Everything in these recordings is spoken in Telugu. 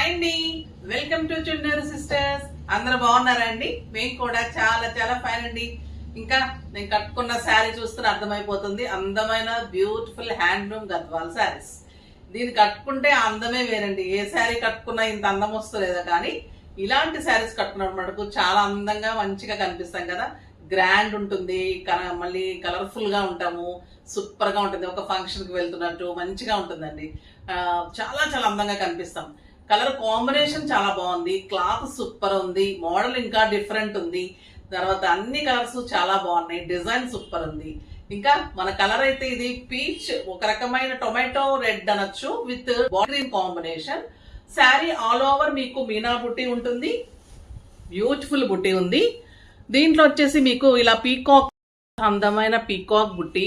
అండి, వెల్కమ్ టు చుండూరు సిస్టర్స్. అందరూ బాగున్నారండి? మేము కూడా చాలా చాలా ఫైన్ అండి. ఇంకా నేను కట్టుకున్న శారీ చూస్తే అర్థమైపోతుంది, అందమైన బ్యూటిఫుల్ హ్యాండ్లూమ్ గద్వాల్ శారీస్. దీన్ని కట్టుకుంటే అందమే వేరండి. ఏ శారీ కట్టుకున్నా ఇంత అందం వస్తలేదా, కానీ ఇలాంటి శారీస్ కట్టుకున్నప్పుడు మనకు చాలా అందంగా మంచిగా కనిపిస్తాం కదా. గ్రాండ్ ఉంటుంది, మళ్ళీ కలర్ఫుల్ గా ఉంటాము, సూపర్ గా ఉంటుంది. ఒక ఫంక్షన్ కి వెళ్తున్నట్టు మంచిగా ఉంటుందండి. చాలా చాలా అందంగా కనిపిస్తాం. కలర్ కాంబినేషన్ చాలా బాగుంది, క్లాత్ సూపర్ ఉంది, మోడల్ ఇంకా డిఫరెంట్ ఉంది. తర్వాత అన్ని కలర్స్ చాలా బాగున్నాయి, డిజైన్ సూపర్ ఉంది. ఇంకా మన కలర్ అయితే ఇది పీచ్, ఒక రకమైన టొమాటో రెడ్ అనొచ్చు, with green combination. Sari all over మీకు మీనా బుట్టి ఉంటుంది, బ్యూటిఫుల్ బుట్టి ఉంది. దీంట్లో వచ్చేసి మీకు ఇలా పీకాక్, అందమైన పీకాక్ బుట్టి,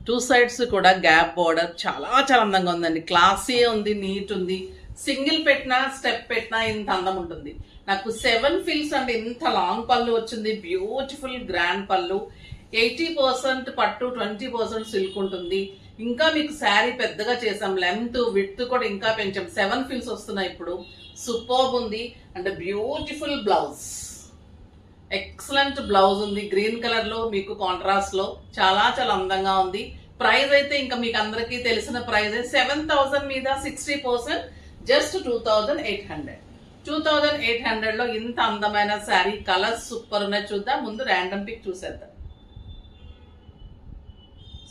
టూ సైడ్స్ కూడా గ్యాప్ బోర్డర్, చాలా చాలా అందంగా ఉందండి. క్లాసీ ఉంది, నీట్ ఉంది. సింగిల్ పెట్టినా స్టెప్ పెట్టినా ఇంత అందం ఉంటుంది. నాకు 7 ఫిల్స్ అంటే ఇంత లాంగ్ పళ్ళు వచ్చింది, బ్యూటిఫుల్ గ్రాండ్ పళ్ళు. 80% పట్టు, 20% సిల్క్ ఉంటుంది. ఇంకా మీకు శారీ పెద్దగా చేసాం, లెంత్ విడ్త్ కూడా ఇంకా పెంచాం. 7 ఫిల్స్ వస్తున్నాయి ఇప్పుడు. సూపర్బ్ ఉంది. And beautiful blouse, excellent blouse ఉంది, గ్రీన్ కలర్ లో మీకు కాంట్రాస్ట్ లో చాలా చాలా అందంగా ఉంది. ప్రైస్ అయితే ఇంకా మీకు అందరికీ తెలిసిన ప్రైస్ 7,000 మీద 60%, జస్ట్ 2,800. 2,800 లో ఇంత అందమైన శారీ. కలర్స్ సూపర్ ఉన్నాయి. చూద్దాం, ముందు ర్యాండమ్ పిక్ చూసేద్దాం.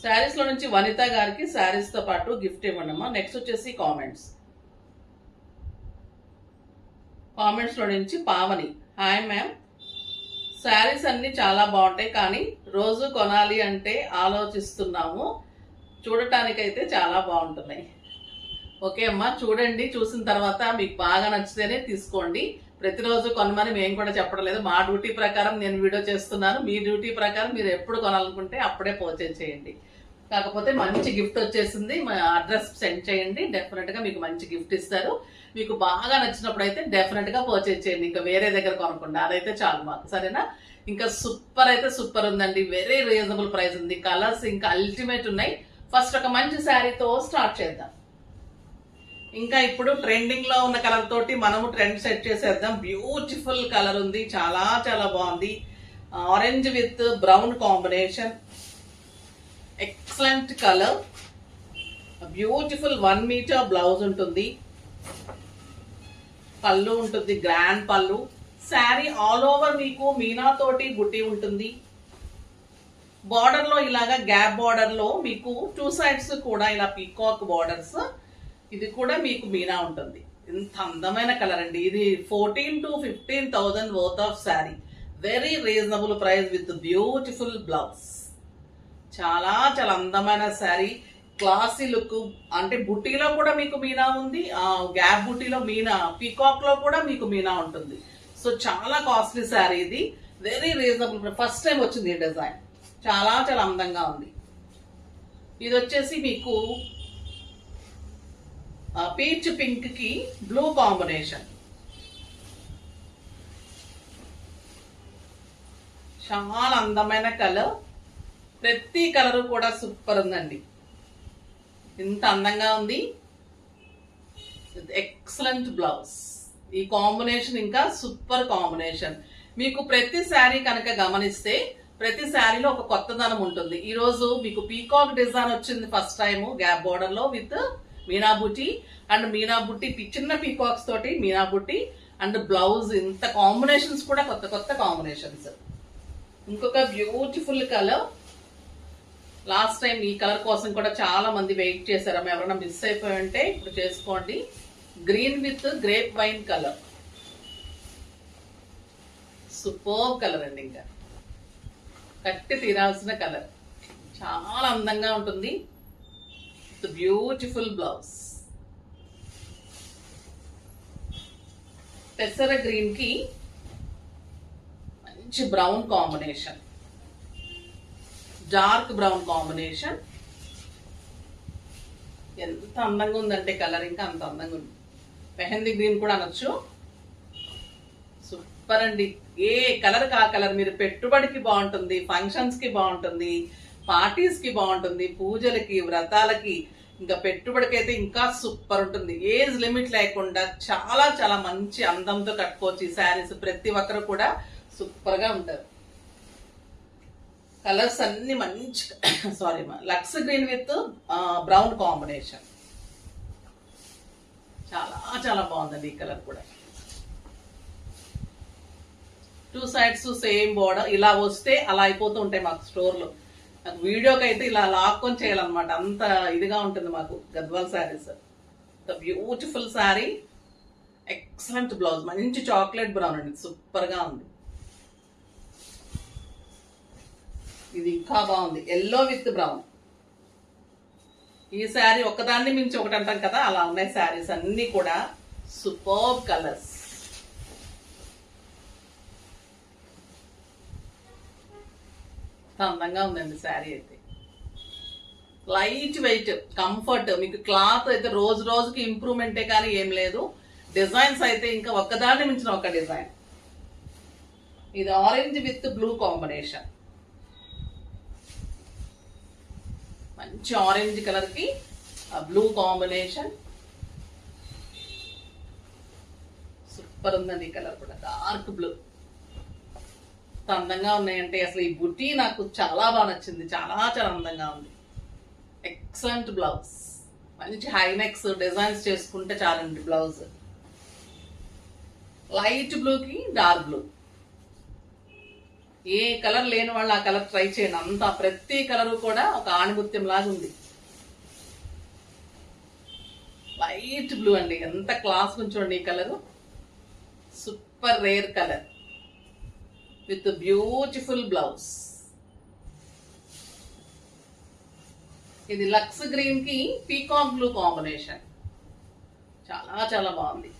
శారీస్ లో నుంచి వనిత గారికి శారీస్ తో పాటు గిఫ్ట్ ఇవ్వండమ్మా. నెక్స్ట్ వచ్చేసి కామెంట్స్ లో నుంచి పావని, హాయ్ మ్యామ్, శారీస్ అన్ని చాలా బాగుంటాయి, కానీ రోజు కొనాలి అంటే ఆలోచిస్తున్నాము. చూడటానికైతే చాలా బాగుంటున్నాయి. ఓకే అమ్మా, చూడండి, చూసిన తర్వాత మీకు బాగా నచ్చితేనే తీసుకోండి. ప్రతిరోజు కొనమని మేము కూడా చెప్పడం లేదు. మా డ్యూటీ ప్రకారం నేను వీడియో చేస్తున్నాను. మీ డ్యూటీ ప్రకారం మీరు ఎప్పుడు కొనాలనుకుంటే అప్పుడే పర్చేజ్ చేయండి. కాకపోతే మంచి గిఫ్ట్ వచ్చేసింది, మా అడ్రస్ సెండ్ చేయండి, డెఫినెట్ గా మీకు మంచి గిఫ్ట్ ఇస్తారు. మీకు బాగా నచ్చినప్పుడు అయితే డెఫినెట్ గా పర్చేజ్ చేయండి, ఇంకా వేరే దగ్గర కొనకుండా. అదైతే చాలు మాకు, సరేనా? ఇంకా సూపర్ అయితే సూపర్ ఉందండి, వెరీ రీజనబుల్ ప్రైస్ ఉంది. కలర్స్ ఇంకా అల్టిమేట్ ఉన్నాయి. ఫస్ట్ ఒక మంచి శారీతో స్టార్ట్ చేద్దాం. ఇంకా ఇప్పుడు ట్రెండింగ్ లో ఉన్న కలర్ తోటి మనము ట్రెండ్ సెట్ చేసేద్దాం. బ్యూటిఫుల్ కలర్ ఉంది, చాలా చాలా బాగుంది. Orange with brown combination, excellent colour. Beautiful 1 metre blouse ఉంటుంది, పళ్ళు ఉంటుంది, గ్రాండ్ పళ్ళు. శారీ ఆల్ ఓవర్ మీకు మీనా తోటి బుట్టి ఉంటుంది. బార్డర్ లో ఇలాగా గ్యాప్ బార్డర్ లో మీకు 2 సైడ్స్ కూడా ఇలా పీకాక్ బార్డర్స్. ఇది కూడా మీకు మీనా ఉంటుంది. ఇంత అందమైన కలర్ అండి. ఇది 14,000 to 15,000 worth of sari. Very reasonable price with beautiful blouse. చాలా చాలా అందమైన శారీ, క్లాసీ లుక్. అంటే బుట్టీలో కూడా మీకు మీనా ఉంది, గ్యాప్ బుట్టీలో మీనా, పీకాక్ లో కూడా మీకు మీనా ఉంటుంది. సో చాలా కాస్ట్లీ శారీ ఇది, వెరీ రీజనబుల్. ఫస్ట్ టైం వచ్చింది ఈ డిజైన్, చాలా చాలా అందంగా ఉంది. ఇది వచ్చేసి మీకు పీచ్ పింక్ కి బ్లూ కాంబినేషన్, చాలా అందమైన కలర్. ప్రతి కలర్ కూడా సూపర్ ఉందండి, ఇంత అందంగా ఉంది. Excellent blouse. ఈ కాంబినేషన్ ఇంకా సూపర్ కాంబినేషన్. మీకు ప్రతి శారీ కనుక గమనిస్తే ప్రతి శారీలో ఒక కొత్తదనం ఉంటుంది. ఈ రోజు మీకు పీకాక్ డిజైన్ వచ్చింది ఫస్ట్ టైం, గ్యాప్ బోర్డర్ లో విత్ మీనా బుట్టి. అండ్ మీనా బుట్టి చిన్న పీకాక్స్ తోటి మీనా బుట్టి అండ్ బ్లౌజ్. ఇంత కాంబినేషన్స్ కూడా కొత్త కొత్త కాంబినేషన్స్. ఇంకొక బ్యూటిఫుల్ కలర్. లాస్ట్ టైం ఈ కలర్ కోసం కూడా చాలా మంది వెయిట్ చేశారు. ఎవరైనా మిస్ అయిపోయి ఉంటే ఇప్పుడు చేసుకోండి. Green with grape wine colour, super colour అండి. ఇంకా కట్టి తీరాల్సిన కలర్, చాలా అందంగా ఉంటుంది. Beautiful blouse. పెసర గ్రీన్ కి మంచి brown combination, dark brown combination. ఎంత అందంగా ఉందంటే కలర్, ఇంకా అంత అందంగా ఉంది. మెహందీ గ్రీన్ కూడా అనొచ్చు. సూపర్ అండి. ఏ కలర్ కా కలర్. మీరు పెట్టుబడికి బాగుంటుంది, ఫంక్షన్స్ కి బాగుంటుంది, పార్టీస్ కి బాగుంటుంది, పూజలకి, వ్రతాలకి ఇంకా పెట్టుబడికైతే ఇంకా సూపర్ ఉంటుంది. ఏజ్ లిమిట్ లేకుండా చాలా చాలా మంచి అందంతో కట్టుకోవచ్చు ఈ శారీస్. ప్రతి ఒక్కరు కూడా సూపర్ గా ఉంటారు. కలర్స్ అన్ని మంచి sari looks green with brown combination. చాలా చాలా బాగుందండి ఈ కలర్ కూడా. 2 సైడ్స్ సేమ్ బోర్డర్. ఇలా వస్తే అలా అయిపోతూ ఉంటాయి మాకు స్టోర్లో. నాకు వీడియోకి అయితే ఇలా లాక్కొని చేయాలన్నమాట, అంత ఇదిగా ఉంటుంది మాకు Gadwal saris. The beautiful sari, excellent blouse, మంచి చాక్లెట్ బ్రౌన్ అండి, సూపర్ గా ఉంది. ఇది ఇంకా బాగుంది, ఎల్లో విత్ బ్రౌన్. ఈ శారీ ఒకదాన్ని మించి ఒకటి అంటాం కదా, అలా ఉన్నాయి శారీస్ అన్ని కూడా. Super colours. అందంగా ఉందండి శారీ అయితే. Light weight, comfort. మీకు క్లాత్ అయితే రోజు రోజుకి ఇంప్రూవ్మెంటే కానీ ఏం లేదు. డిజైన్స్ అయితే ఇంకా ఒక్కదాన్ని మించిన ఒక డిజైన్. ఇది ఆరెంజ్ విత్ బ్లూ కాంబినేషన్. మంచి ఆరెంజ్ కలర్ కి బ్లూ కాంబినేషన్. సూపర్ ఉందండి ఈ కలర్ కూడా, డార్క్ బ్లూ. అందంగా ఉన్నాయంటే అసలు ఈ బుటీ నాకు చాలా బాగా నచ్చింది, చాలా చాలా అందంగా ఉంది. ఎక్సలెంట్ బ్లౌజ్, మంచి హైనెక్స్ డిజైన్స్ చేసుకుంటే చాలండి బ్లౌజ్. లైట్ బ్లూకి డార్క్ బ్లూ. ఏ కలర్ లేని వాళ్ళు ఆ కలర్ ట్రై చేయండి. అంతా ప్రతి కలర్ కూడా ఒక ఆణిముత్యం లాగా ఉంది. లైట్ బ్లూ అండి, ఎంత క్లాస్ ఉంచండి ఈ colour. Super rare colour with beautiful blouse. ఇది లక్స్ గ్రీన్ కి పీకాక్ బ్లూ కాంబినేషన్. చాలా చాలా బాగుంది.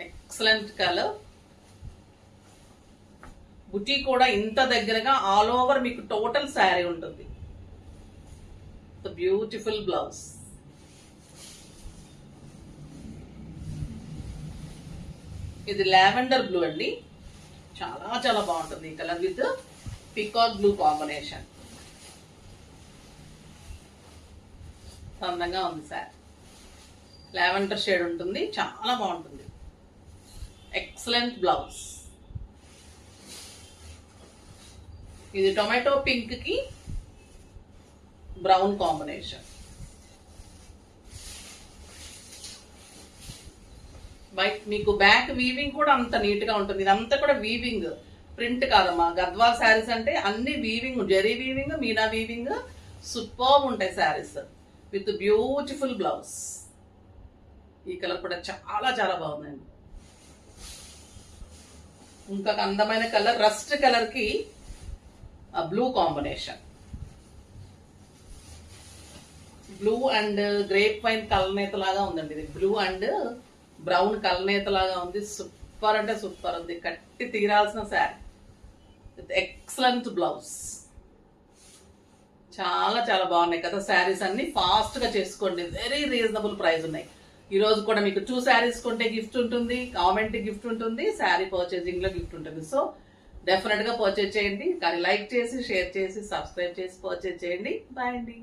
Excellent colour. బుటీ కూడా ఇంత దగ్గరగా ఆల్ ఓవర్ మీకు టోటల్ శారీ ఉంటుంది. Beautiful blouse. ఇది లావెండర్ బ్లూ అండి, చాలా చాలా బాగుంటుంది ఈ colour with peacock blue combination. అందంగా ఉంది సార్. లావెండర్ షేడ్ ఉంటుంది, చాలా బాగుంటుంది. Excellent blouse. ఇది టొమాటో పింక్ కి బ్రౌన్ కాంబినేషన్. బయట మీకు బ్యాక్ వీవింగ్ కూడా అంత నీట్ గా ఉంటుంది. ఇదంతా కూడా వీవింగ్, ప్రింట్ కాదమ్మా. గద్వాల్ శారీస్ అంటే అన్ని weaving, zari weaving, meena weaving, super ఉంటాయి శారీస్ విత్ బ్యూటిఫుల్ బ్లౌజ్. ఈ కలర్ కూడా చాలా చాలా బాగుందండి. ఇంకొక అందమైన కలర్ రస్ట్ కలర్ కి blue combination. Blue and grape wine కలనేత లాగా ఉందండి. ఇది బ్లూ అండ్ బ్రౌన్ కలనేత లాగా ఉంది. సూపర్ అంటే సూపర్ ఉంది, కట్టి తీరాల్సిన శారీ విత్ ఎక్సలెంట్ బ్లౌజ్. చాలా చాలా బాగున్నాయి కదా శారీస్ అన్ని. ఫాస్ట్ గా చేసుకోండి, వెరీ రీజనబుల్ ప్రైస్ ఉన్నాయి. ఈ రోజు కూడా మీకు 2 శారీస్ కొంటే గిఫ్ట్ ఉంటుంది, కామెంట్ గిఫ్ట్ ఉంటుంది, శారీ పర్చేసింగ్ లో గిఫ్ట్ ఉంటుంది. సో డెఫినెట్ గా పర్చేజ్ చేయండి, కానీ లైక్ చేసి, షేర్ చేసి, సబ్స్క్రైబ్ చేసి పర్చేజ్ చేయండి. బాయ్ అండి.